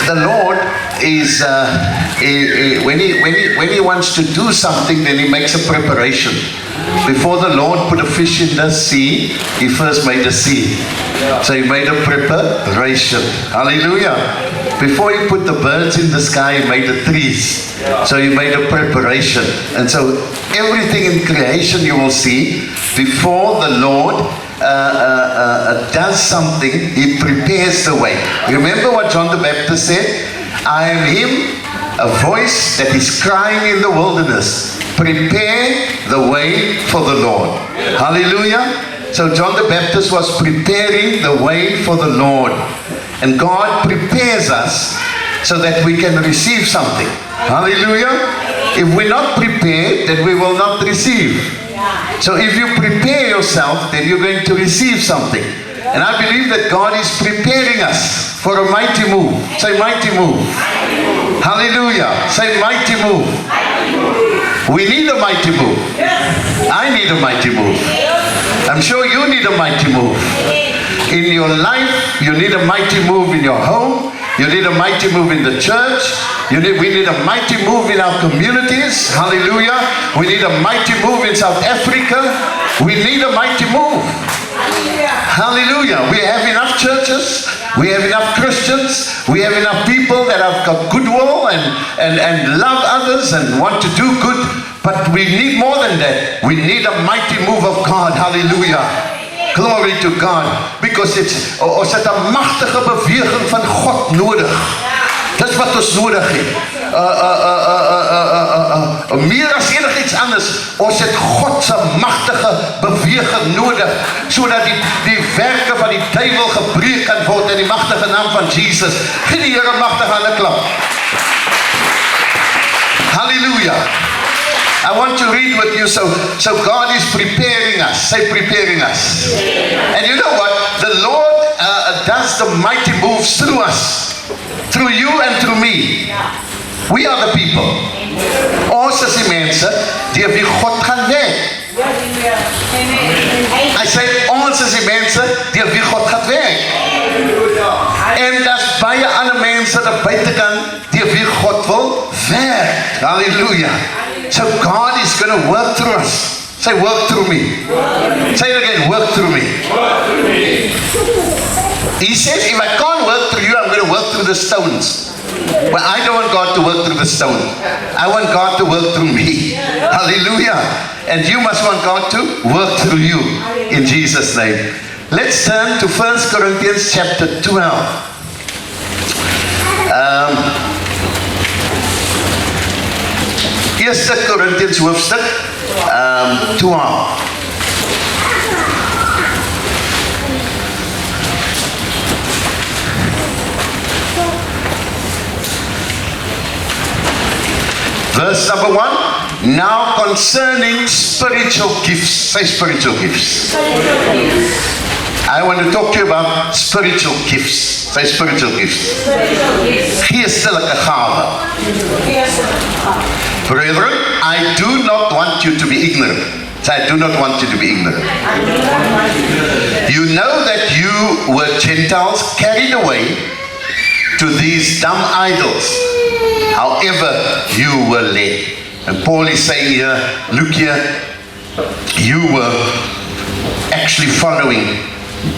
The Lord is, when he wants to do something, then he makes a preparation. Before the Lord put a fish in the sea, he first made a sea. So he made a preparation. Hallelujah. Before he put the birds in the sky, he made the trees. So he made a preparation. And so everything in creation you will see, before the Lord does something, he prepares the way. Remember what John the Baptist said? I am him, a voice that is crying in the wilderness. Prepare the way for the Lord. Hallelujah. So John the Baptist was preparing the way for the Lord. And God prepares us so that we can receive something. Hallelujah. If we're not prepared, then we will not receive. So if you prepare yourself, then you're going to receive something. And I believe that God is preparing us for a mighty move. Say mighty move. Hallelujah. Say mighty move. We need a mighty move. I need a mighty move. I'm sure you need a mighty move. In your life, you need a mighty move in your home. You need a mighty move in the church. We need a mighty move in our communities. Hallelujah. We need a mighty move in South Africa. We need a mighty move. Hallelujah. We have enough churches. We have enough Christians. We have enough people that have got goodwill and love others and want to do good. But we need more than that. We need a mighty move of God. Hallelujah. Glory to God. Because ons het 'n magtige beweging van God nodig. Dis wat ons nodig het. Meer as enigiets anders. Ons het God se magtige beweging nodig, sodat die werke van die duiwel gebreek kan word in die magtige naam van Jesus. Gee die Here magtig aan 'n klap. Hallelujah. I want to read with you, so God is preparing us. Say preparing us. And you know what? The Lord does the mighty moves through us. Through you and through me. We are the people. Ons is die mense deur wie God gaan werk. I say ons is die mense deur wie God gaan werk. En daar's baie ander mense daar buitekant deur wie God wil werk. Hallelujah. So God is going to work through us. Say work through me. Say it again, work through me. He says, if I can't work through you, I'm going to work through the stones. But I don't want God to work through the stone. I want God to work through me. Hallelujah. And you must want God to work through you in Jesus' name. Let's turn to 1 Corinthians chapter 12. Eerste Korintiërs hoofstuk 12. Verse number 1. Now concerning spiritual gifts. Say spiritual gifts. I want to talk to you about spiritual gifts. Say spiritual gifts. Geestelike gawe. Brethren, I do not want you to be ignorant. Say, I do not want you to be ignorant. You know that you were Gentiles carried away to these dumb idols. However, you were led. And Paul is saying here, look here, you were actually following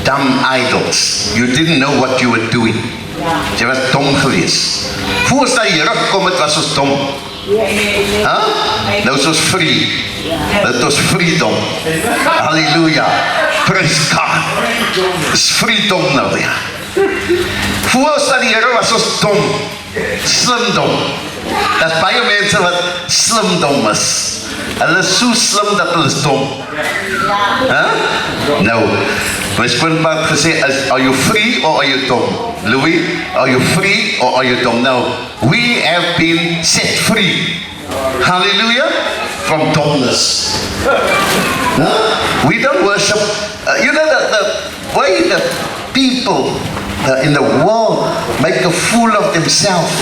dumb idols. You didn't know what you were doing. Jy was dom geweest. Voor as die Here gekom het, was ons dom. Nou is ons free. Dit was freedom. Hallelujah. Praise God. It's freedom nou, ja. Voor as die Here was ons dom. Slim dom. Daar's baie mense wat slim dom is. Hulle is so slim dat hulle is dom. Nou, my skoonpa het gesê, are you free or are you dumb? Louis, are you free or are you dumb? Now, we have been set free. Hallelujah. From dumbness. We don't worship. You know the way that people in the world make a fool of themselves.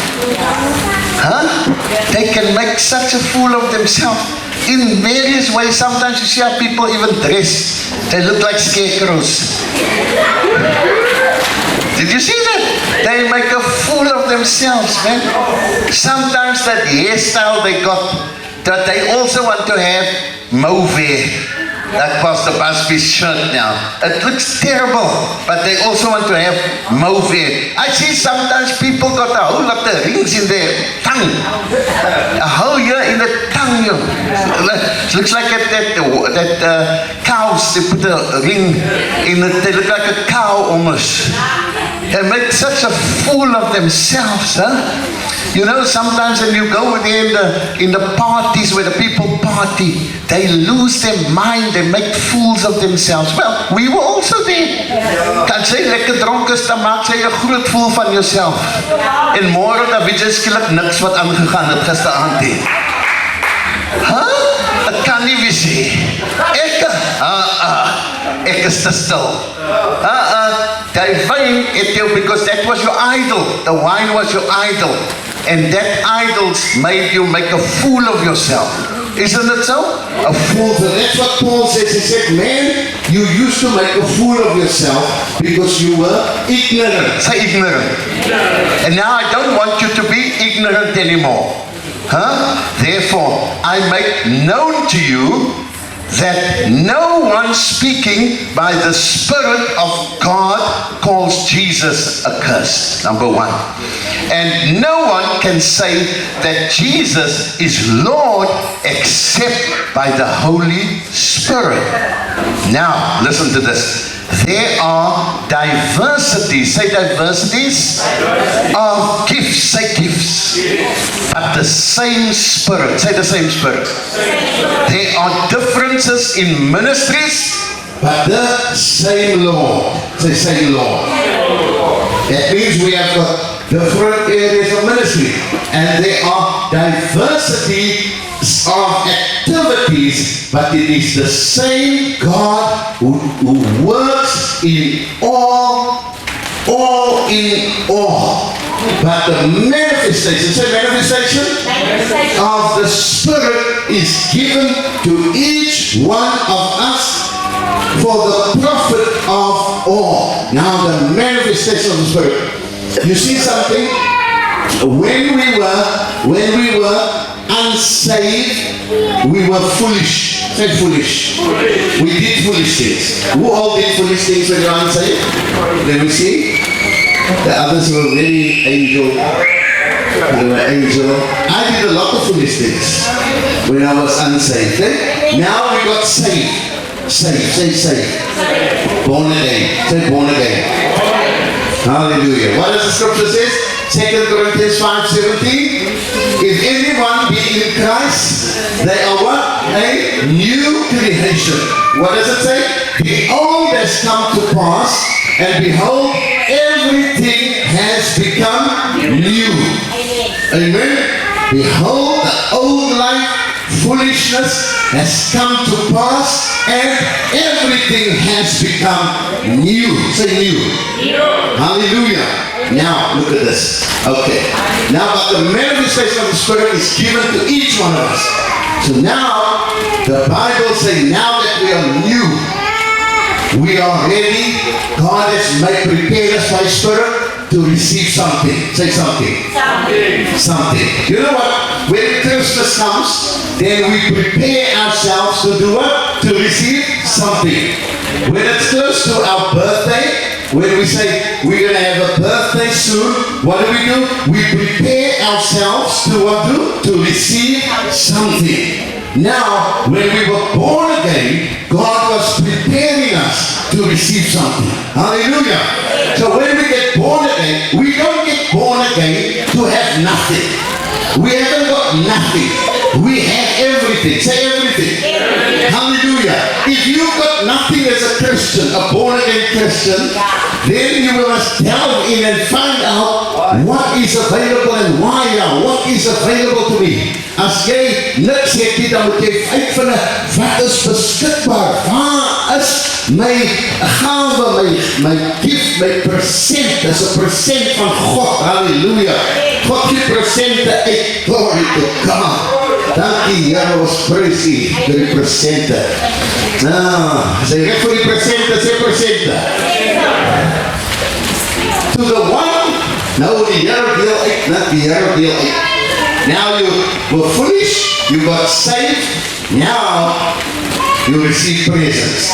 They can make such a fool of themselves in various ways. Sometimes you see how people even dress. They look like scarecrows. Did you see that? They make a fool of themselves, man. Sometimes that hairstyle they got, that they also want to have mauve hair. Like Pastor Busby's shirt now. It looks terrible, but they also want to have mauve hair. I see sometimes people got a whole lot of rings in their tongue. A whole year in the tongue. It looks like that cows, they put a ring in it. They look like a cow almost. They make such a fool of themselves, You know, sometimes when you go there in the parties where the people party, they lose their mind, they make fools of themselves. Well, we were also there. Kan jy lekker dronk is, dan maak jy 'n groot fool van jouself. En môre dan weet jy skielik niks wat aangegaan het gisteraand nie. Ek kan nie wees nie. Ek is te stil. Die wine het jou, because that was your idol. The wine was your idol. And that idols made you make a fool of yourself. Isn't it so? A fool. That's what Paul says. He said, man, you used to make a fool of yourself because you were ignorant. Say ignorant. And now I don't want you to be ignorant anymore. Therefore, I make known to you that no one speaking by the Spirit of God calls Jesus accursed. Number 1. And no one can say that Jesus is Lord except by the Holy Spirit. Now, listen to this. There are diversities, say diversities, of gifts, say gifts, but the same Spirit, say the same Spirit. There are differences in ministries, but the same Lord, say same Lord. That means we have got different areas of ministry, and there are diversity of activities, but it is the same God who works in all in all. But the manifestation, say manifestation, of the Spirit is given to each one of us for the profit of all. Now the manifestation of the Spirit. You see something? When we were unsaved, we were foolish. Say foolish. We did foolish things. Who all did foolish things when you were unsaved? Let me see. The others were very angel. They were angel. I did a lot of foolish things when I was unsaved. Now we got saved. Saved. Say saved. Born again. Say born again. Hallelujah. What does the scripture say? 2 Corinthians 5:17. If anyone be in Christ, they are what? A new creation. What does it say? The old has come to pass, and behold, everything has become new. Amen. Behold, the old life, foolishness has come to pass, and everything has become new. Say new. Hallelujah. Now, look at this. Okay. Now, but the manifestation of the Spirit is given to each one of us. So now, the Bible says, now that we are new, we are ready. God has prepared us by His Spirit to receive something. Say something. Something. You know what? When Christmas comes, then we prepare ourselves to do what? To receive something. When it's close to our birthday, when we say we're going to have a birthday soon, what do? We prepare ourselves to what? To receive something. Now, when we were born again, God was preparing us to receive something. Hallelujah. So when we get born again, we don't get born again to have nothing. We haven't got nothing. We have everything. Say everything. Hallelujah. If you've got nothing as a Christian, a born again Christian, then you must delve in and find out what is available and why now. What is available to me? As jy niks het nie, dan moet jy uitvind wat is beskikbaar. Waar is my gawe, my gift, my persent? Dis 'n persent van God. Hallelujah. God gee persente uit. Glory to God. Dankie, Here, ons prys U vir die persente. As jy reg vir die persente, sê persente. To the one, nou die Here deel uit, net die Here deel uit. Now you were foolish, you got saved, now you receive presents.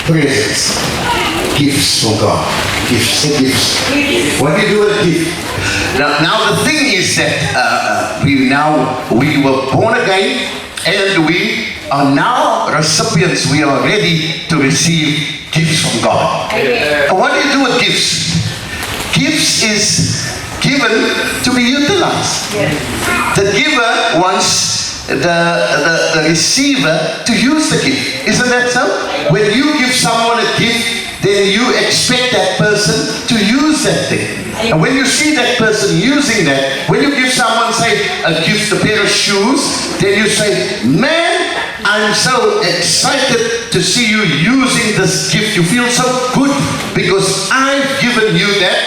Presents. Gifts from God. Gifts. What do you do with a gift? Now the thing is that we were born again, and we are now recipients. We are ready to receive gifts from God. And what do you do with gifts? Gifts is given to be utilized. The giver wants the receiver to use the gift. Isn't that so? When you give someone a gift, then you expect that person to use that thing. And when you see that person using that, when you give someone, say, a gift, a pair of shoes, then you say, man, I'm so excited to see you using this gift. You feel so good because I've given you that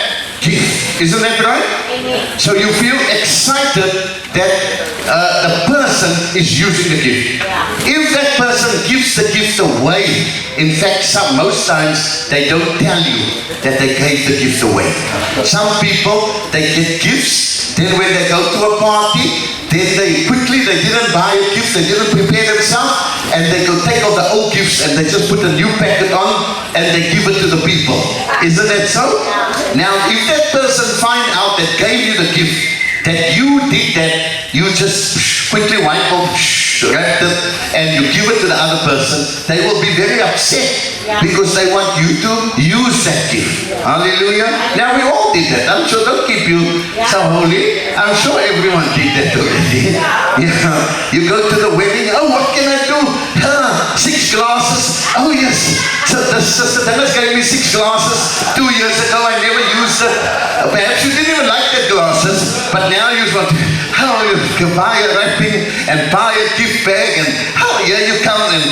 gift. Isn't that right? Amen. So you feel excited that the person is using the gift. Yeah. If that person gives the gift away, in fact, most times they don't tell you that they gave the gift away. Some people, they get gifts, then when they go to a party, then they didn't buy a gift, they didn't prepare themselves, and they go take all the old gifts and they just put a new packet on and they give it to the people. Isn't that so? Now, if that person find out that gave you the gift, that you did that, you just quickly wipe off, wrap it, and you give it to the other person, they will be very upset because they want you to use that gift. Hallelujah. Now we all did that. I'm sure, don't keep you so holy. I'm sure everyone did that already. You go to the wedding, oh, what can I do? 6 glasses. Oh yes. So the sister Dennis gave me 6 glasses 2 years ago. I never used it. Perhaps you didn't even like the glasses, but now you want to, you can buy a wrapping and buy a gift bag, and here you come and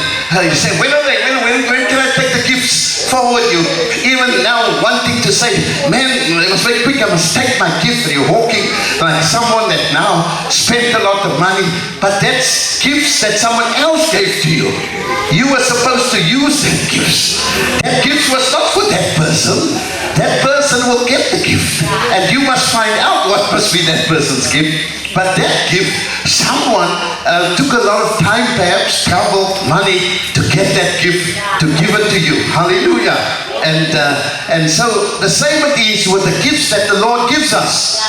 you say, when are they? When can I take the gifts forward? You even now wanting to say, man, it was very quick, I must take my gift. You're walking like someone that now spent a lot of money, but that's gifts that someone else gave to you. You were supposed to use that gift. That gift was not for that person. That person will get the gift, and you must find out what must be that person's gift. But that gift, someone took a lot of time, perhaps trouble, money to get that gift, to give it to you. Hallelujah. And so the same it is with the gifts that the Lord gives us.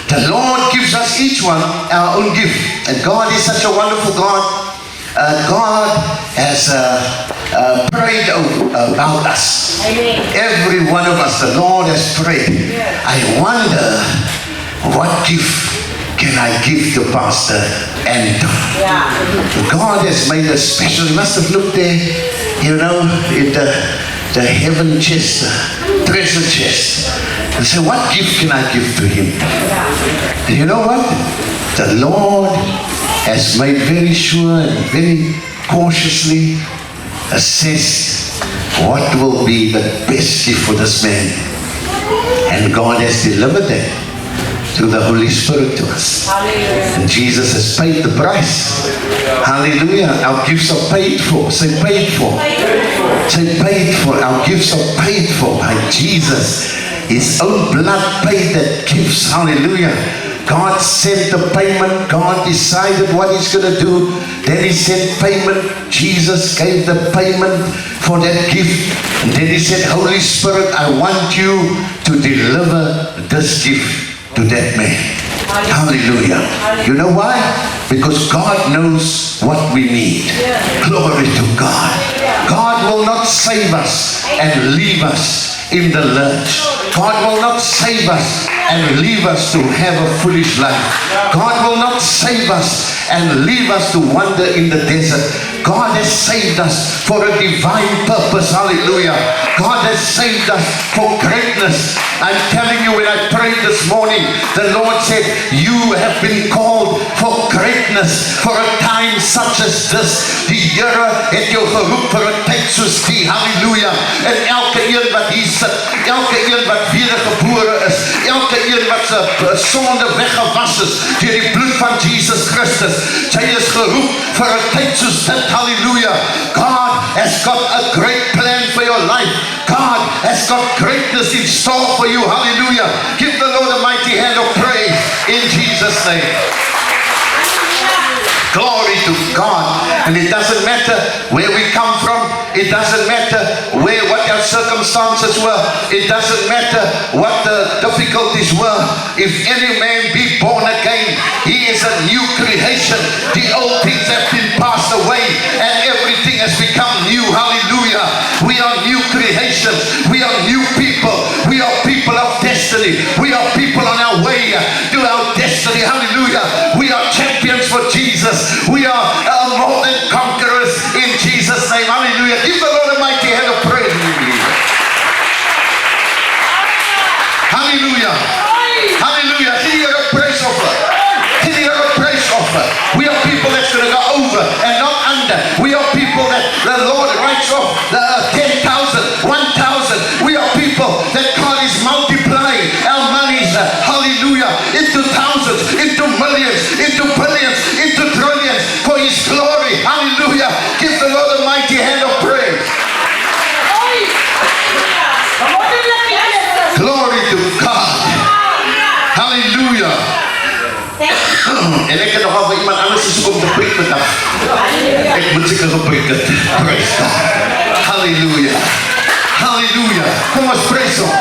The Lord gives us each one our own gift. And God is such a wonderful God. God has prayed about us. Every one of us, the Lord has prayed. I wonder what gift can I give to Pastor Anton? God has made us special. You must have looked there, in the heaven chest, treasure chest, and say, what gift can I give to him? And you know what? The Lord has made very sure and very cautiously assessed what will be the best gift for this man. And God has delivered that through the Holy Spirit to us. And Jesus has paid the price. Hallelujah. Our gifts are paid for. Say paid for. Say paid for. Our gifts are paid for by Jesus. His own blood paid that gifts. Hallelujah. God sent the payment. God decided what he's going to do. Then he sent payment. Jesus gave the payment for that gift. And then he said, Holy Spirit, I want you to deliver this gift to that man. Hallelujah. You know why? Because God knows what we need. Glory to God. God will not save us and leave us in the lurch. God will not save us and leave us to have a foolish life. God will not save us and leave us to wander in the desert. God has saved us for a divine purpose. Hallelujah. God has saved us for greatness. I'm telling you, when I prayed this morning, the Lord said, you have been called for greatness, for a time such as this. Die Here het jou geroep vir 'n tyd soos die. Hallelujah. En elke een wat hier sit, elke een wat wedergebore is, elke een wat se sonde weggewas is deur die bloed van Jesus Christus, jy is geroep vir 'n tyd soos dit. Hallelujah. God has got a great plan for your life. God has got greatness in store for you. Hallelujah. Give the Lord a mighty hand of praise in Jesus' name. Glory to God. And it doesn't matter where we come from. It doesn't matter what our circumstances were. It doesn't matter what the difficulties were. If any man be born again, he is a new creation. The old things have been passed away and everything has become new. Hallelujah. We are new creations. We are new people. We are people of destiny. We are people on our way to our destiny. Hallelujah. We are champions for Jesus. We are more than conquerors in Jesus' name. Hallelujah. Give the Lord a mighty hand of praise. Hallelujah. Hallelujah. Give you a praise offer. Give you a praise offer. We are people that's going to go over and not under. We are people that the Lord writes off the 10,000, 1,000. We are people that God is multiplying our monies. Hallelujah. Into thousands, into millions, into billions, into trillions for His glory. Hallelujah. Give the Lord a mighty hand of praise. Glory to God. Hallelujah. En ek het nogal vir iemand anders gesoek om te preek vandag. Ek moet seker gepreek het. Praise God. Hallelujah. Hallelujah. Kom ons praise hom.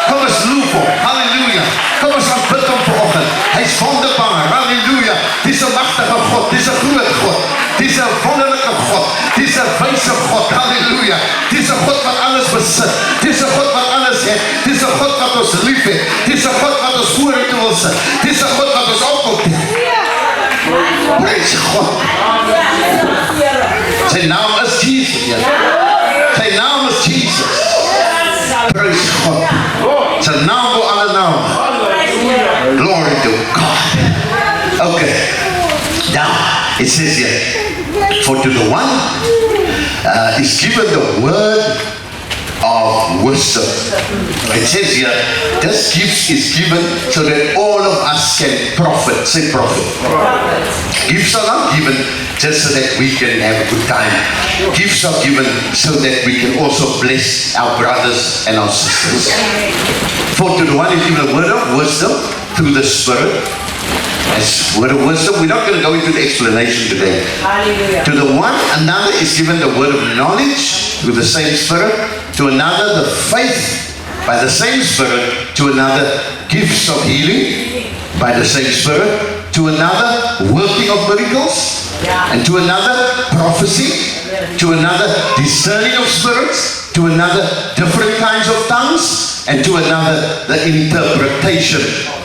Kom ons loof hom. Hallelujah. Kom ons aanbid hom vanoggend. Hy's wonderbaar. Hallelujah. Dis 'n magtige God. Dis 'n groot God. Dis 'n wonderlike God. Dis 'n wyse God. Hallelujah. Dis 'n God wat alles besit. Dis 'n God wat alles het. Dis 'n God wat ons liefhet. Dis 'n God wat ons vorentoe wil sit. Dis 'n God wat ons opkom. Praise God. Sy naam is Jesus. Sy naam is Jesus. Praise God. Sy naam bo alle naam. Glory to God. Okay. Now, it says here, for to the one is given the word of wisdom. It says here, this gift is given so that all of us can profit. Say profit. Gifts are not given just so that we can have a good time. Gifts are given so that we can also bless our brothers and our sisters. For to the one is given a word of wisdom through the Spirit. As word of wisdom, we're not going to go into the explanation today. Hallelujah. To the one, another is given the word of knowledge through the same Spirit. To another, the faith by the same Spirit. To another, gifts of healing by the same Spirit. To another, working of miracles. And to another, prophecy. To another, discerning of spirits. to another different kinds of tongues, and to another the interpretation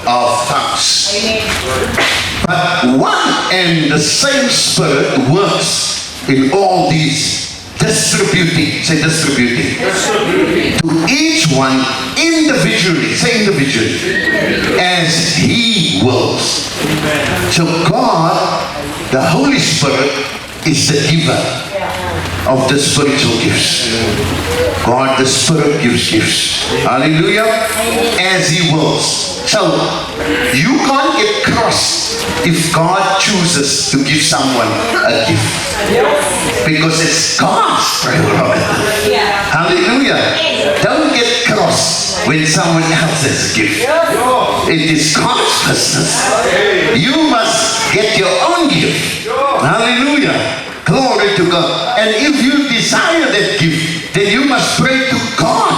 of tongues. But one and the same Spirit works in all these, distributing, say distributing, to each one individually, say individually, as He wills. So God, the Holy Spirit, is the giver of the spiritual gifts. God, the Spirit, gives gifts. Hallelujah. As He wills. So, you can't get cross if God chooses to give someone a gift. Because it's God's prerogative. Hallelujah. Don't get cross when someone else has a gift. It is God's business. You must get your own gift. Hallelujah. Glory to God. And if you desire that gift, then you must pray to God.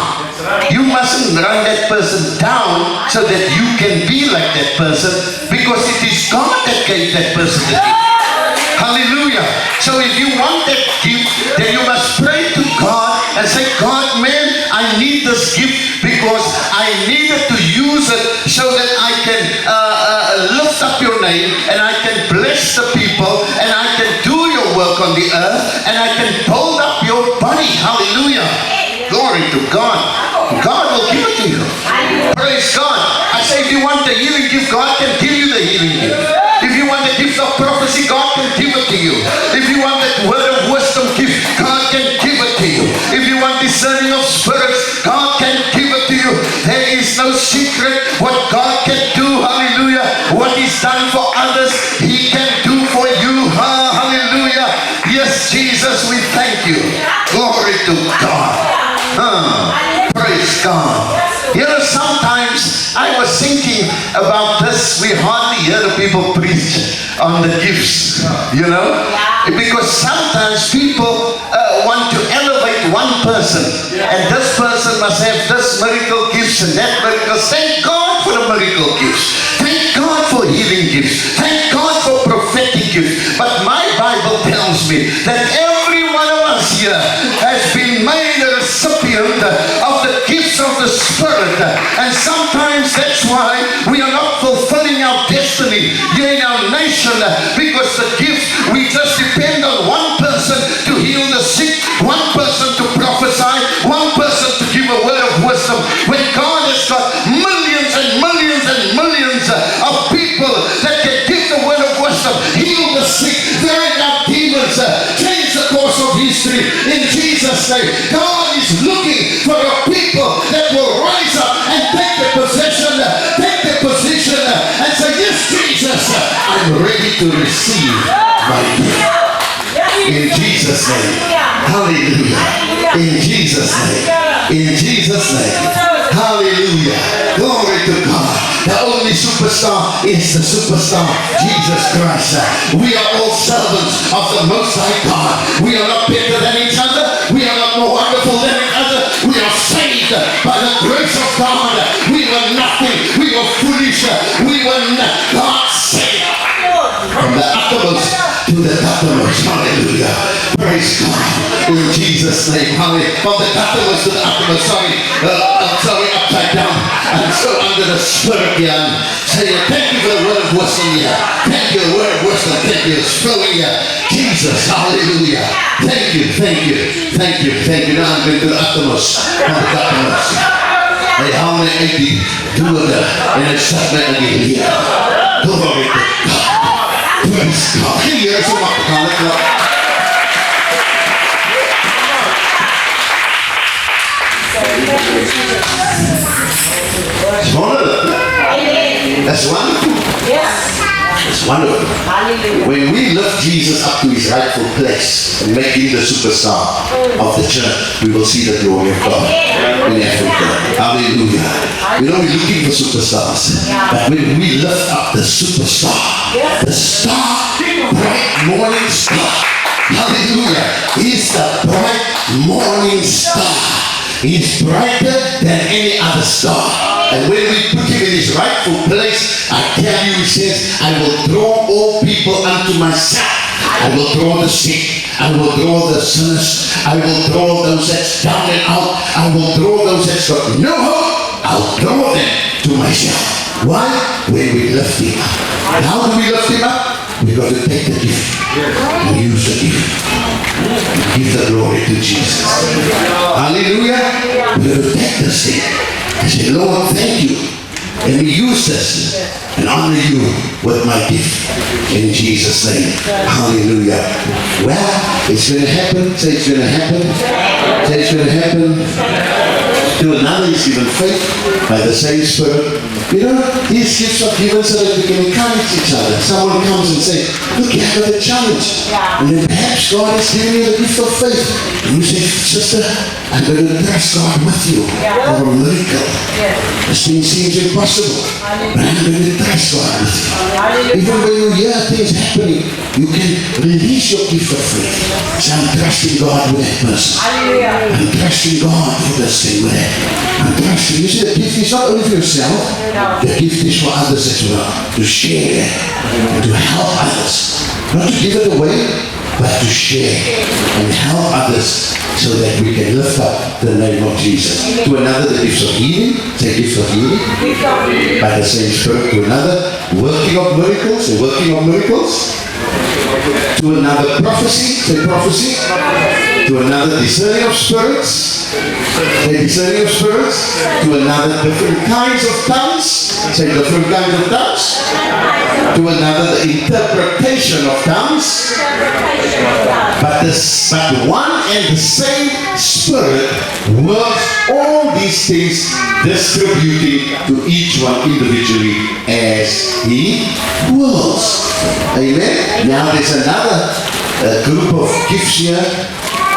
You mustn't run that person down so that you can be like that person, because it is God that gave that person the gift. Hallelujah. So if you want that gift, then you must pray to God and say, God, man, I need this gift because I needed to use it so that I can lift up your name, and I can bless the people, and I can do your work on the earth, and I can build up your body. Hallelujah. Glory to God. God will give it to you. Praise God. I say, if you want the healing gift, God can give you the healing gift. If you want the gift of prophecy, God can give it to you. If you want that word of wisdom gift, God can give it to you. If you want discerning of spirits, God can give it to you. There is no secret what God can do. Hallelujah. What He's done for others, He can do for you. Hallelujah. Yes, Jesus, we thank you. Glory to God. Praise God. You know, sometimes I was thinking about this. We hardly hear the people preach on the gifts, you know, because sometimes people want to elevate one person, and this person must have this miracle gifts and that miracle. Thank God for the miracle gifts. Thank God for healing gifts. Thank God for prophetic gifts. But my Bible tells me that every one of us here has been made a recipient of the gifts of the Spirit, and sometimes that's why we are not fulfilling our destiny here in our nation, because the gifts, we just depend on one person to heal the sick, one person to prophesy, one person to give a word of wisdom, when God has got millions and millions and millions of people that can give the word of wisdom, heal the sick, drive out demons, change the course of history in Jesus' name. God is looking for a people that will rise up and take the position and say, yes, Jesus, I'm ready to receive my gift. In Jesus' name. Hallelujah. In Jesus' name. In Jesus' name. Hallelujah. Glory to God. The only superstar is the superstar, Jesus Christ. We are all servants of the Most High God. We are not better than each other. We are not more wonderful than each other. We are saved by the grace of God. We were nothing. We were foolish. We were not. God saved from the uttermost to the uttermost. Hallelujah. Praise God. In Jesus' name. Hallelujah. From the uttermost to the uttermost. Sorry, upside down. And so under the Spirit here, saying, thank you for the word of wisdom here. Thank you, word of wisdom. Thank you. It's flowing here. Jesus. Hallelujah. Thank you. Thank you. Thank you. Thank you. Now I'm going to the uttermost. From the uttermost. Hey, how many 82 of them? And it's shut down again here. Glory to God. Praise God. Here, so much. It's wonderful. That's wonderful. It's wonderful. When we lift Jesus up to His rightful place and make Him the superstar of the church, we will see the glory of God in Africa. Hallelujah. We don't be looking for superstars, but when we lift up the superstar, the star, bright morning star, hallelujah, He's the bright morning star. He's brighter than any other star. And when we put Him in His rightful place, I tell you, He says, I will draw all people unto myself. I will draw the sick. I will draw the sinners. I will draw those that's down and out. I will draw those that's got no hope. I'll draw them to myself. Why? When we lift him up. And how do we lift him up? We got to take the gift and use the gift. Give the glory to Jesus. Hallelujah. We got to take this thing and say, Lord, thank you. And we use this and honor you with my gift in Jesus' name. Hallelujah. Well, it's going to happen. Say it's going to happen. Say it's going to happen. To another is given faith by the same Spirit. You know, these gifts are given so that we can encourage each other. Someone comes and says, look, you have got a challenge. And then perhaps God is giving you the gift of faith. And you say, sister, I'm going to trust God with you for a miracle. This thing seems impossible, but I'm going to trust God with you. Even when you hear things happening, you can release your gift of faith. So I'm trusting God with that person. I'm trusting God for this thing with that. I'm trusting. You see, the gift is not only for yourself, the gift is for others as well. To share and to help others. Not to give it away, but to share and help others so that we can lift up the name of Jesus. To another, the gift of healing. Say gift of healing. By the same Spirit. To another, working of miracles. Say working of miracles. To another, prophecy. Say prophecy. To another, discerning of spirits. Say discerning of spirits. To another, different kinds of tongues. Say different kinds of tongues. To another, the interpretation of tongues. But one and the same Spirit works all these things, distributing to each one individually as He wills. Amen. Now there's another group of gifts here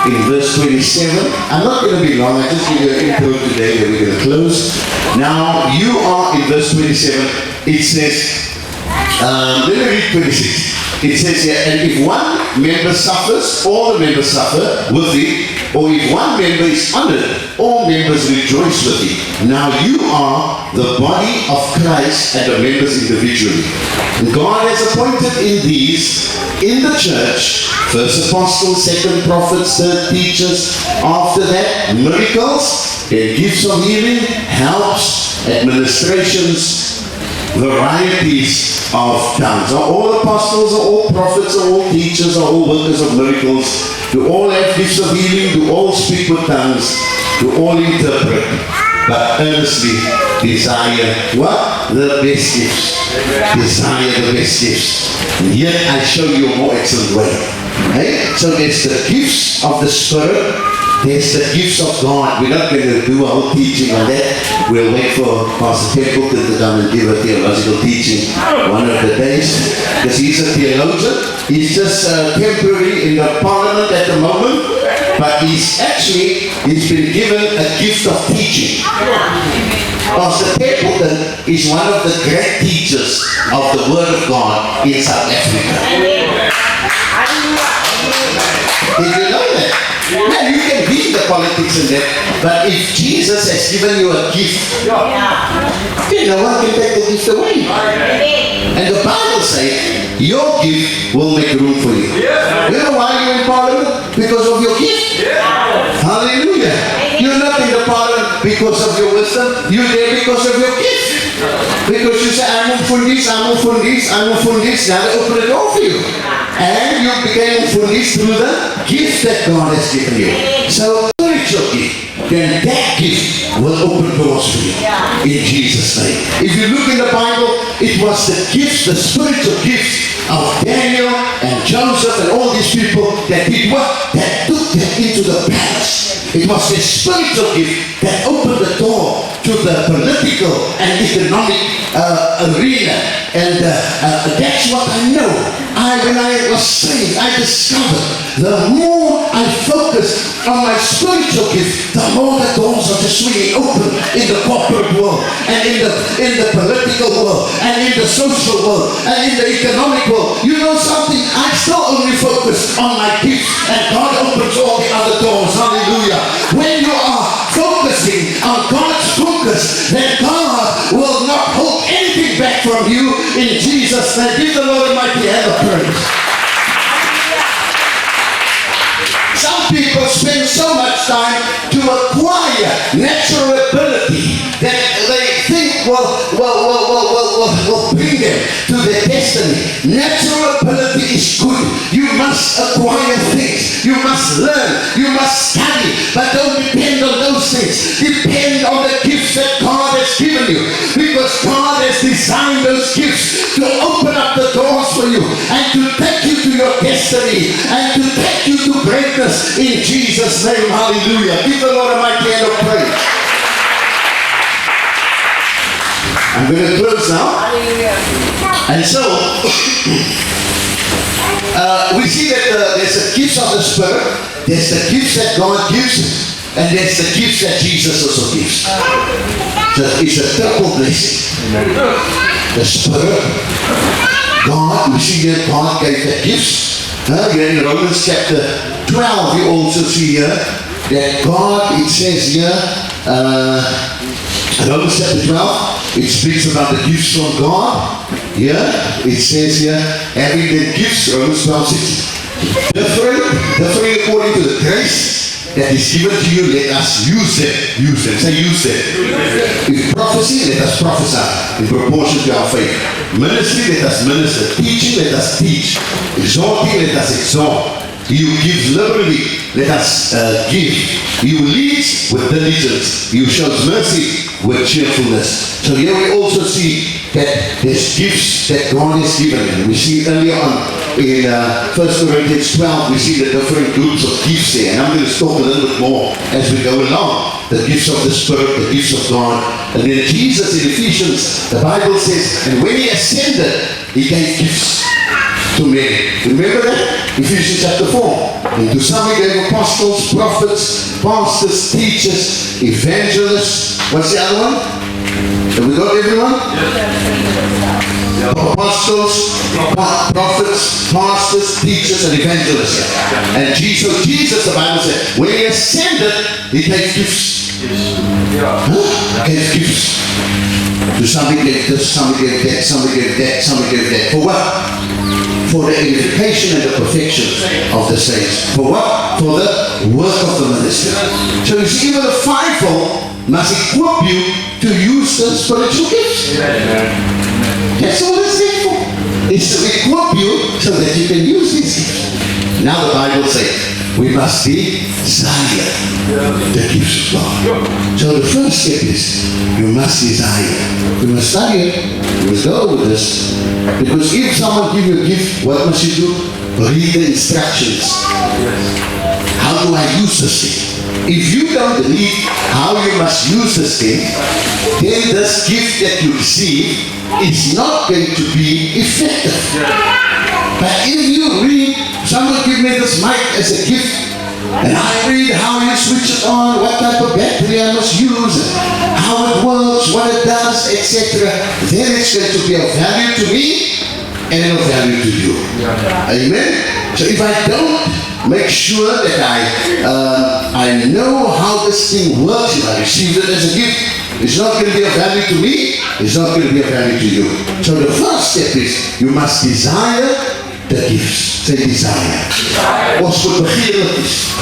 in verse 27. I'm not going to be long. I just give you an intro today that we're going to close. Now you are in verse 27. It says, let me read 26. It says here, and if one member suffers, all the members suffer with it, or if one member is honored, all members rejoice with it. Now you are the body of Christ and the members individually. And God has appointed in these, in the church, first apostles, second prophets, third teachers, after that miracles, then gifts of healing, helps, administrations, varieties of tongues. Are all apostles, are all prophets, are all teachers, are all workers of miracles? Do all have gifts of healing? Do all speak with tongues? Do all interpret? But earnestly desire what? The best gifts. Desire the best gifts. And yet I show you a more excellent way. Okay? So there's the gifts of the Spirit. There's the gifts of God. We're not going to do a whole teaching on that. We'll wait for Pastor Templeton to come and give a theological teaching one of the days. Because he's a theologian. He's just temporary in the parliament at the moment. But he's been given a gift of teaching. Pastor Templeton is one of the great teachers of the Word of God in South Africa. Did you know that? Now you can be in the politics and that, but if Jesus has given you a gift, then no one can take the gift away. And the Bible says, your gift will make room for you. You know why you're in parliament? Because of your gift. Hallelujah. You're not in the parliament because of your wisdom. You're there because of your gift. Because you say, I'm on full this, I'm on full this, I'm on full this. Now they open it door for you. And you became full this through the gift that God has given you. So, spiritual gift, then that gift will open doors for you. In Jesus' name. If you look in the Bible, it was the gifts, the spiritual gifts of Daniel and Joseph and all these people that did what? That took them into the palace. It was the spiritual gift that opened the door to the political and economic arena. And that's what I know. When I was saved, I discovered the more I focused on my spiritual gift, the more the doors are just swinging open in the corporate world, and in the political world, and in the social world, and in the economic world. You know something? I still only focus on my gifts, and God opens all the other doors. Hallelujah. When you are focusing on God's focus, then God will not hold anything back from you in Jesus' name. Give the Lord a mighty hand of praise. some people spend so much time to acquire natural ability that they think will bring them to their destiny. Natural ability is good. You must acquire things. You must learn. You must study. But don't depend on those things. Depend on the gifts that God has given you. Because God has designed those gifts to open up the doors for you and to take you to your destiny and to take you to greatness in Jesus' name. Hallelujah. Give the Lord a mighty hand of praise. I'm going to close now. And so, we see that there's the gifts of the Spirit, there's the gifts that God gives, and there's the gifts that Jesus also gives. So it's a triple blessing. The Spirit, God, we see here God gave the gifts. Here in Romans chapter 12, you also see here that God, it says here, Romans chapter 12, it speaks about the gifts from God. Here, it says here, having the gifts, Romans 12, 6, differing according to the grace that is given to you, let us use them. Use them. Say use them. If prophecy, let us prophesy in proportion to our faith. Ministry, let us minister. Teaching, let us teach. Exhorting, let us exhort. He who gives liberally, let us give. He who leads with diligence. He who shows mercy with cheerfulness. So here we also see that there's gifts that God has given. And we see earlier on in 1 Corinthians 12, we see the different groups of gifts there. And I'm going to talk a little bit more as we go along. The gifts of the Spirit, the gifts of God. And then Jesus in Ephesians, the Bible says, and when he ascended, he gave gifts to men. Remember that? Ephesians chapter 4. And to some he gave apostles, prophets, pastors, teachers, evangelists. What's the other one? Have we got everyone? Apostles, prophets, pastors, teachers, and evangelists. And Jesus, the Bible said, when he ascended, he gave gifts. Gave gifts. To somebody gave this, somebody gave that, somebody gave that, somebody gave that. For what? For the edification and the perfection of the saints. For what? For the work of the ministry. So you see, even the fivefold must equip you to use the spiritual gifts. That's all it's there for. It's to equip you so that you can use these gifts. Now the Bible says, we must desire the gifts of God. So the first step is, you must desire. You must study it. You must go with this. Because if someone gives you a gift, what must you do? Read the instructions. How do I use this thing? If you don't read how you must use this thing, then this gift that you receive is not going to be effective. But if you read, someone give me this mic as a gift, and I read how you switch it on, what type of battery I must use, how it works, what it does, etc., then it's going to be of value to me and of value to you. Amen? So if I don't make sure that I know how this thing works, if I receive it as a gift, it's not going to be of value to me, it's not going to be of value to you. So the first step is, you must desire the gifts. Say desire. Ons moet begeerlik is.